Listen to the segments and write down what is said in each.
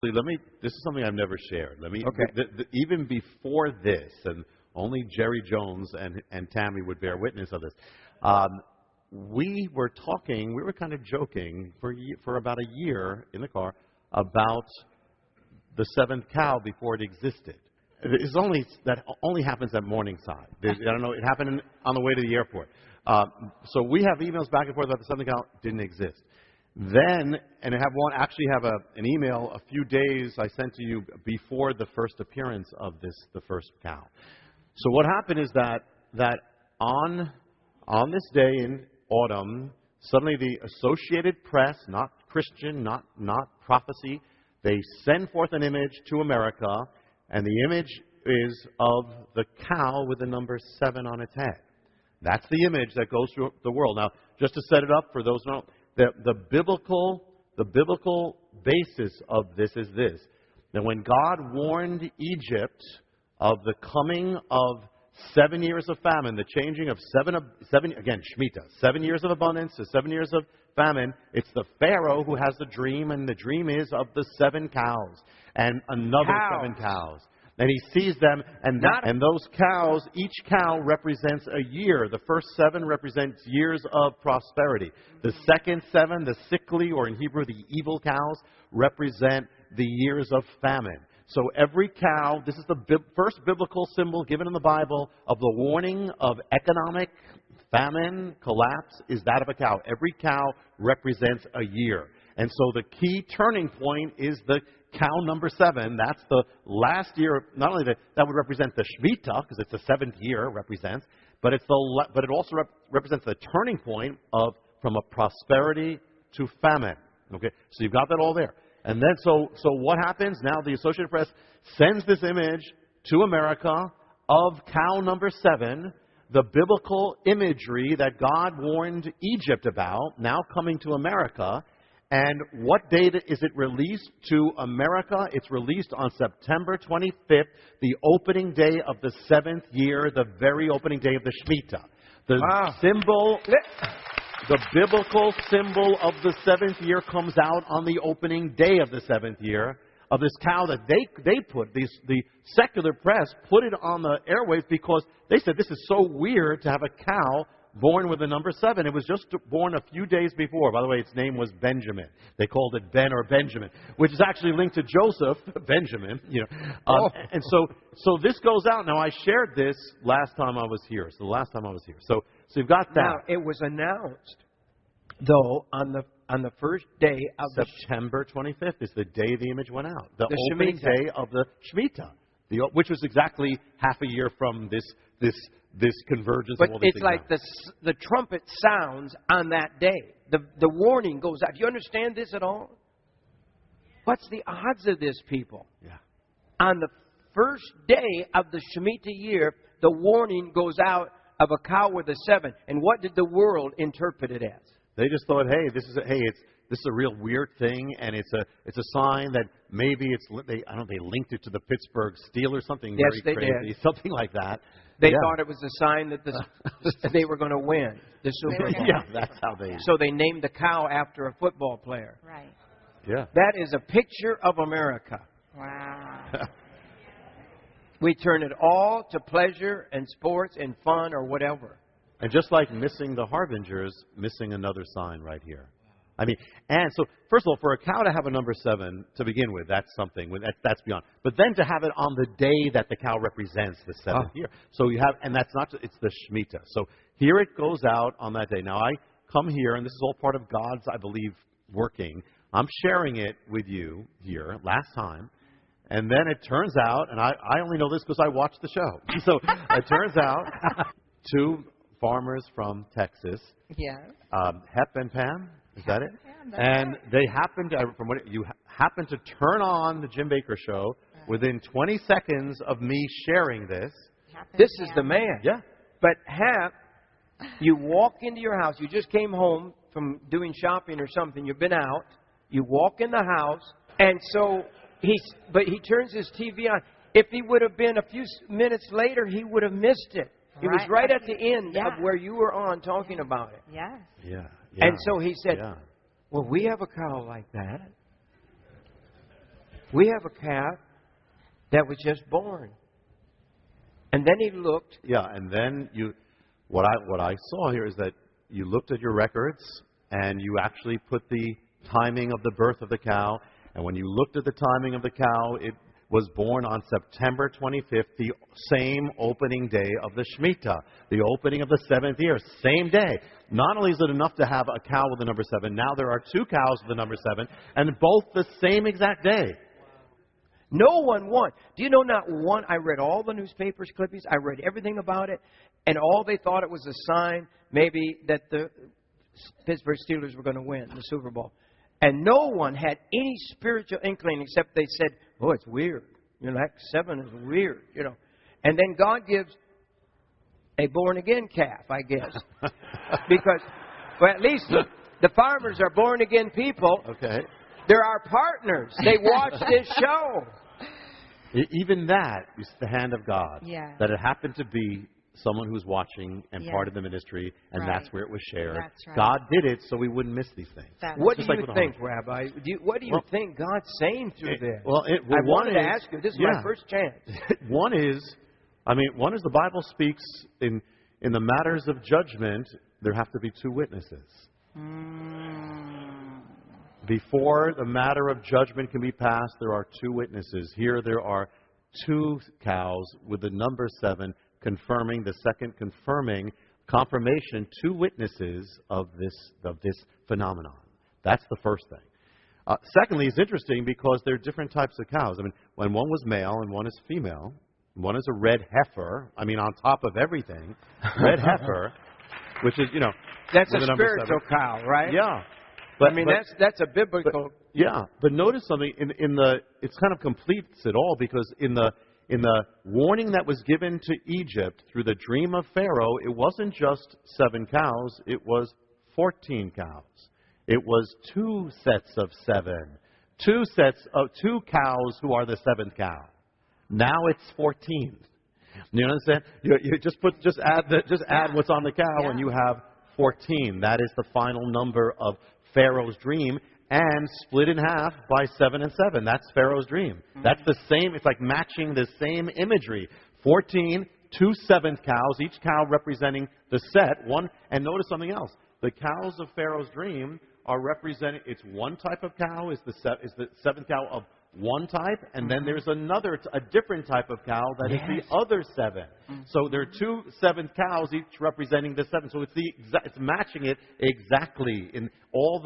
This is something I've never shared. Okay. Even before this, and only Jerry Jones and Tammy would bear witness of this. We were kind of joking for about a year in the car about the seventh cow before it existed. That only happens at Morningside. I don't know. It happened on the way to the airport. So we have emails back and forth about the seventh cow. Didn't exist. Then, and I have an email a few days I sent to you before the first appearance of the first cow. So what happened is that on this day in autumn, suddenly the Associated Press, not Christian, not prophecy, they send forth an image to America, and the image is of the cow with the number 7 on its head. That's the image that goes through the world. Now, just to set it up for those who don't know, the biblical basis of this is this: that when God warned Egypt of the coming of 7 years of famine, the changing of seven again, Shemitah, 7 years of abundance to 7 years of famine, it's the Pharaoh who has the dream, and the dream is of the 7 cows and another 7 cows. And he sees them, and those cows, each cow represents a year. The first 7 represents years of prosperity. The second 7, the sickly, or in Hebrew, the evil cows, represent the years of famine. So every cow, this is the first biblical symbol given in the Bible of the warning of economic famine, collapse, is that of a cow. Every cow represents a year. And so the key turning point is the cow number 7. That's the last year. Not only that would represent the Shemitah, because it's the 7th year represents, but it also represents the turning point from a prosperity to famine. Okay, so you've got that all there. And then so what happens now? The Associated Press sends this image to America of cow number 7, the biblical imagery that God warned Egypt about, now coming to America. And what date is it released to America? It's released on September 25th, the opening day of the 7th year, the very opening day of the Shemitah. The biblical symbol of the 7th year comes out on the opening day of the 7th year of this cow that they put, the secular press put it on the airwaves because they said this is so weird to have a cow born with the number 7. It was just born a few days before. By the way, its name was Benjamin. They called it Ben or Benjamin, which is actually linked to Joseph, Benjamin. And so this goes out. Now, I shared this last time I was here. So you've got that. Now, it was announced, though, on the first day of September 25th is the day the image went out. The opening day of the Shemitah, which was exactly half a year from this convergence of all these things. But it's like the trumpet sounds on that day. The warning goes out. Do you understand this at all? What's the odds of this, people? Yeah. On the first day of the Shemitah year, the warning goes out of a cow with a 7. And what did the world interpret it as? They just thought, hey, this is a real weird thing, and it's a sign that maybe they linked it to the Pittsburgh Steelers, something very crazy, something like that. They thought it was a sign that they were going to win the Super Bowl. Yeah, that's how they. So they named the cow after a football player. Right. Yeah. That is a picture of America. Wow. We turn it all to pleasure and sports and fun or whatever. And just like missing the harbingers, missing another sign right here. I mean, and so, first of all, for a cow to have a number 7 to begin with, that's something. That's beyond. But then to have it on the day that the cow represents the 7th year. So you have, and that's not, it's the Shemitah. So here it goes out on that day. Now, I come here, and this is all part of God's, I believe, working. I'm sharing it with you here last time. And then it turns out, and I only know this because I watched the show. So it turns out 2 farmers from Texas, Hep and Pam, is that it? And they happened to turn on the Jim Baker show within 20 seconds of me sharing this. This is the man. Yeah. But Hep, you walk into your house. You just came home from doing shopping or something. You've been out. You walk in the house, and so he turns his TV on. If he would have been a few minutes later, he would have missed it. He was right at the end of where you were on talking about it. Yes. Yeah. And so he said, well, we have a cow like that. We have a calf that was just born. And then he looked. Yeah, and then what I saw here is that you looked at your records and you actually put the timing of the birth of the cow. And when you looked at the timing of the cow, it was born on September 25th, the same opening day of the Shemitah, the opening of the 7th year, same day. Not only is it enough to have a cow with the number 7, now there are 2 cows with the number 7, and both the same exact day. No one won. Do you know not one? I read all the newspapers clippings. I read everything about it. And all they thought it was a sign maybe that the Pittsburgh Steelers were going to win the Super Bowl. And no one had any spiritual inkling except they said, oh, it's weird. You know, that 7 is weird, you know. And then God gives a born-again calf, I guess. Because, well, at least the farmers are born-again people. Okay. They're our partners. They watch this show. Even that is the hand of God. Yeah. That it happened to be someone who's watching and part of the ministry, and Right. that's where it was shared. That's right. God did it so we wouldn't miss these things. What do Just you like with think, Rabbi? What do you think God's saying through this? I wanted to ask you. This is my first chance. One is the Bible speaks in the matters of judgment, there have to be 2 witnesses. Before the matter of judgment can be passed, there are 2 witnesses. Here there are 2 cows with the number 7 confirming, the second confirming, confirmation, 2 witnesses of this phenomenon. That's the first thing. Secondly, it's interesting because there are different types of cows. I mean, when one was male and one is female, one is a red heifer, on top of everything, red heifer, which is, That's a spiritual cow, right? Yeah. But that's a biblical. Yeah, but notice something it's kind of completes it all, because in the warning that was given to Egypt through the dream of Pharaoh, it wasn't just 7 cows, it was 14 cows. It was 2 sets of 7. 2 sets of 2 cows who are the 7th cow. Now it's 14. You understand? You just add what's on the cow, and you have 14. That is the final number of Pharaoh's dream, and split in half by 7 and 7. That's Pharaoh's dream. That's the same. It's like matching the same imagery. 14, 2 7th cows, each cow representing the set. One, and notice something else. The cows of Pharaoh's dream are representing. It's one type of cow is the 7th cow of one type, and then there's a different type of cow that is the other 7. So there are 2 7th cows, each representing the 7. So it's matching it exactly. In all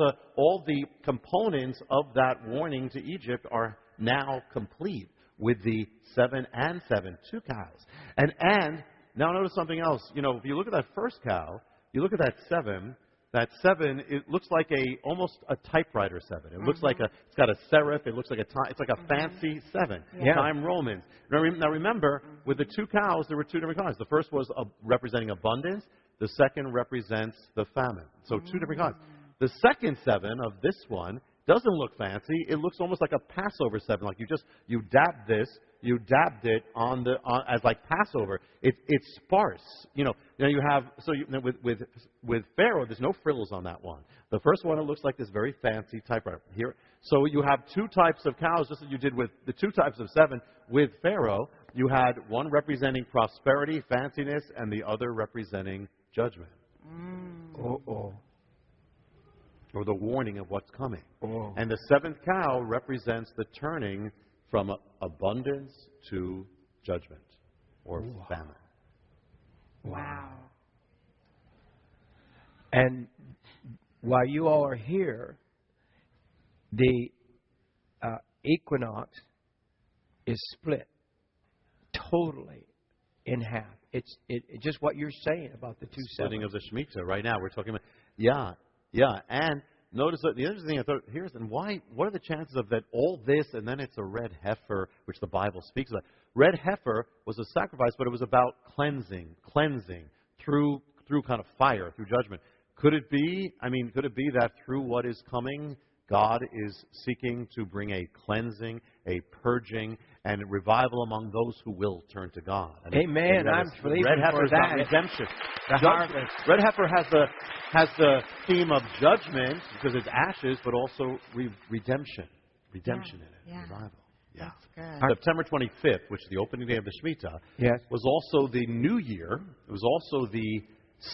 the components of that warning to Egypt are now complete with the 7 and 7, 2 cows. And now notice something else. If you look at that first cow, you look at that 7. That 7, it looks like almost a typewriter 7. It looks like it's got a serif. It looks like it's like a fancy 7. Yeah. Time Romans. Now remember, with the 2 cows, there were 2 different kinds. The first was representing abundance. The second represents the famine. So 2 different kinds. The second 7 of this one doesn't look fancy. It looks almost like a Passover 7. Like you dabbed this. You dabbed it as like Passover. It's sparse. You have with Pharaoh. There's no frills on that one. The first one, it looks like this very fancy typewriter here. So you have 2 types of cows, just as you did with the 2 types of 7 with Pharaoh. You had one representing prosperity, fanciness, and the other representing judgment. Or the warning of what's coming. And the 7th cow represents the turning from abundance to judgment or famine. Wow. And while you all are here, the equinox is split totally in half. It's just what you're saying about the 2 Splitting 7s. of the Shemitah. Right now we're talking about, and notice that the other thing I thought, what are the chances of that all this, and then it's a red heifer, which the Bible speaks about. Red heifer was a sacrifice, but it was about cleansing through kind of fire, through judgment. Could it be that through what is coming, God is seeking to bring a cleansing, a purging, and a revival among those who will turn to God? Amen. I'm believing Red heifer for is that. about redemption. The harvest. Red heifer has the theme of judgment because it's ashes, but also redemption. Redemption in it. Revival. Yeah. That's good. September 25th, which is the opening day of the Shemitah, Yes. was also the New Year. It was also the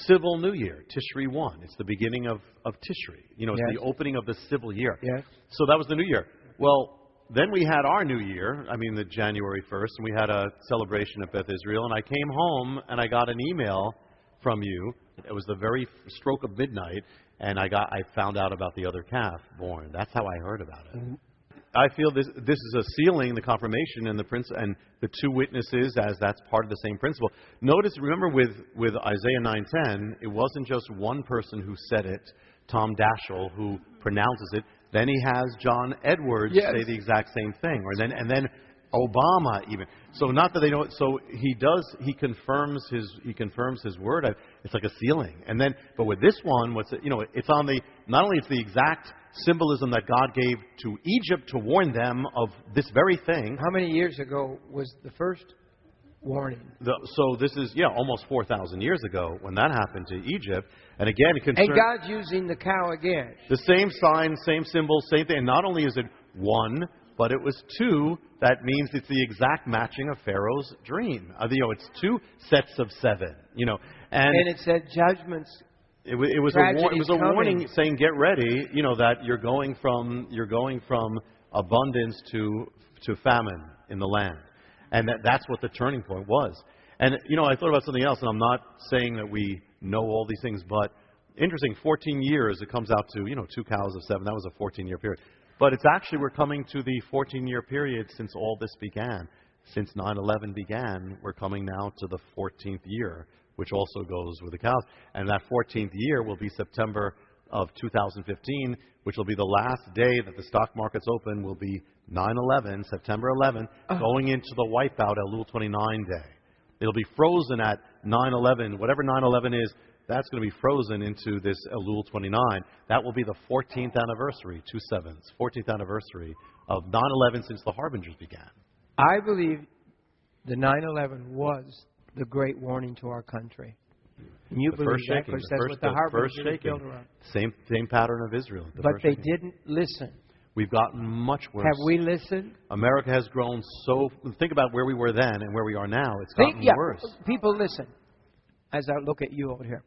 civil New Year, Tishri 1. It's the beginning of Tishri. You know, it's Yes. the opening of the civil year. Yes. So that was the New Year. Well, then we had our New Year, the January 1st, and we had a celebration at Beth Israel, and I came home and I got an email from you. It was the very stroke of midnight, and I found out about the other calf born. That's how I heard about it. Mm-hmm. I feel this is a sealing, the confirmation, and the two witnesses, as that's part of the same principle. Remember with Isaiah 9:10, it wasn't just one person who said it, Tom Daschle, who pronounces it. Then he has John Edwards say the exact same thing, and then Obama even. So not that they know it. So he confirms his word. It's like a sealing. But with this one, it's on not only it's the exact symbolism that God gave to Egypt to warn them of this very thing. How many years ago was the first warning? So this is almost 4,000 years ago when that happened to Egypt. And again, it concerns. And God's using the cow again. The same sign, same symbol, same thing. And not only is it one, but it was two. That means it's the exact matching of Pharaoh's dream. It's two sets of seven. And it said judgments. It was a warning saying, get ready. That you're going from abundance to famine in the land, and that's what the turning point was. And I thought about something else, and I'm not saying that we know all these things, but interesting. 14 years it comes out to 2 cows of 7. That was a 14-year period. But it's actually we're coming to the 14-year period since all this began. Since 9/11 began, we're coming now to the 14th year, which also goes with the cows. And that 14th year will be September of 2015, which will be the last day that the stock markets open, will be 9/11, September 11th, going into the wipeout Elul 29 day. It'll be frozen at 9/11. Whatever 9/11 is, that's going to be frozen into this Elul 29. That will be the 14th anniversary, 2 sevens, 14th anniversary of 9/11 since the Harbingers began. I believe the 9/11 was the great warning to our country. And you believe that because that's what the Harbingers built around. Same pattern of Israel. But they didn't listen. We've gotten much worse. Have we listened? America has grown so... Think about where we were then and where we are now. It's gotten worse. People, listen. As I look at you over here.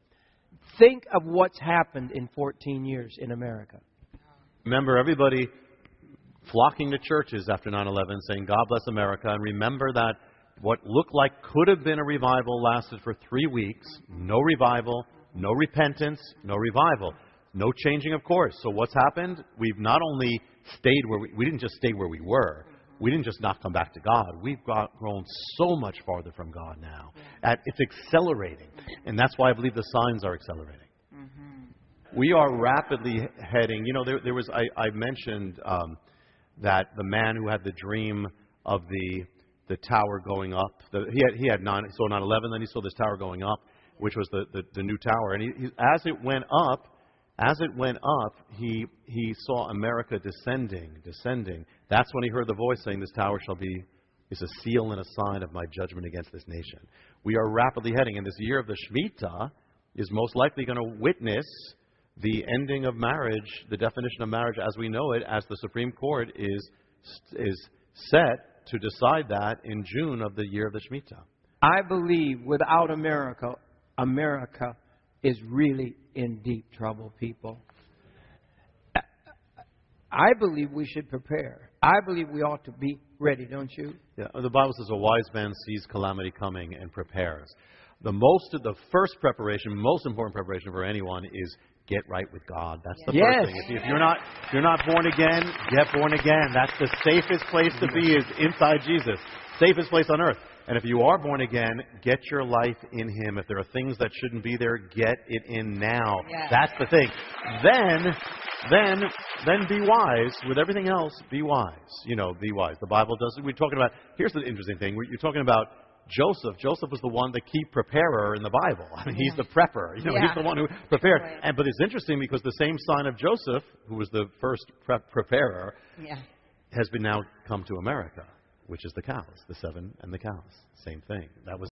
Think of what's happened in 14 years in America. Remember, everybody flocking to churches after 9/11 saying, God bless America. And remember that what looked like could have been a revival lasted for 3 weeks. No revival, no repentance, no revival. No changing of course. So what's happened? We've not only stayed where we didn't just stay where we were. We didn't just not come back to God. We've grown so much farther from God now. It's accelerating. And that's why I believe the signs are accelerating. Mm-hmm. We are rapidly heading. There was, I mentioned that the man who had the dream of the tower going up. He had 9, he saw 9/11, then he saw this tower going up, which was the new tower. And as it went up, he saw America descending. That's when he heard the voice saying, this tower is a seal and a sign of my judgment against this nation. We are rapidly heading, and this year of the Shemitah is most likely going to witness the ending of marriage, the definition of marriage as we know it, as the Supreme Court is set to decide that in June of the year of the Shemitah. I believe without America is really in deep trouble, people. I believe we should prepare. I believe we ought to be ready, don't you? Yeah, the Bible says a wise man sees calamity coming and prepares. The first preparation, most important preparation for anyone is get right with God. That's the first thing. If you're not born again, get born again. That's the safest place to be, is inside Jesus. Safest place on earth. And if you are born again, get your life in Him. If there are things that shouldn't be there, get it in now. Yes. That's the thing. Then be wise. With everything else, be wise. Be wise. The Bible does it. We're talking about, here's the interesting thing. You're talking about Joseph. Joseph was the one, the key preparer in the Bible. He's the prepper. He's the one who prepared. Right. But it's interesting because the same sign of Joseph, who was the first preparer, has been now come to America, which is the cows, the 7 and the cows. Same thing. That was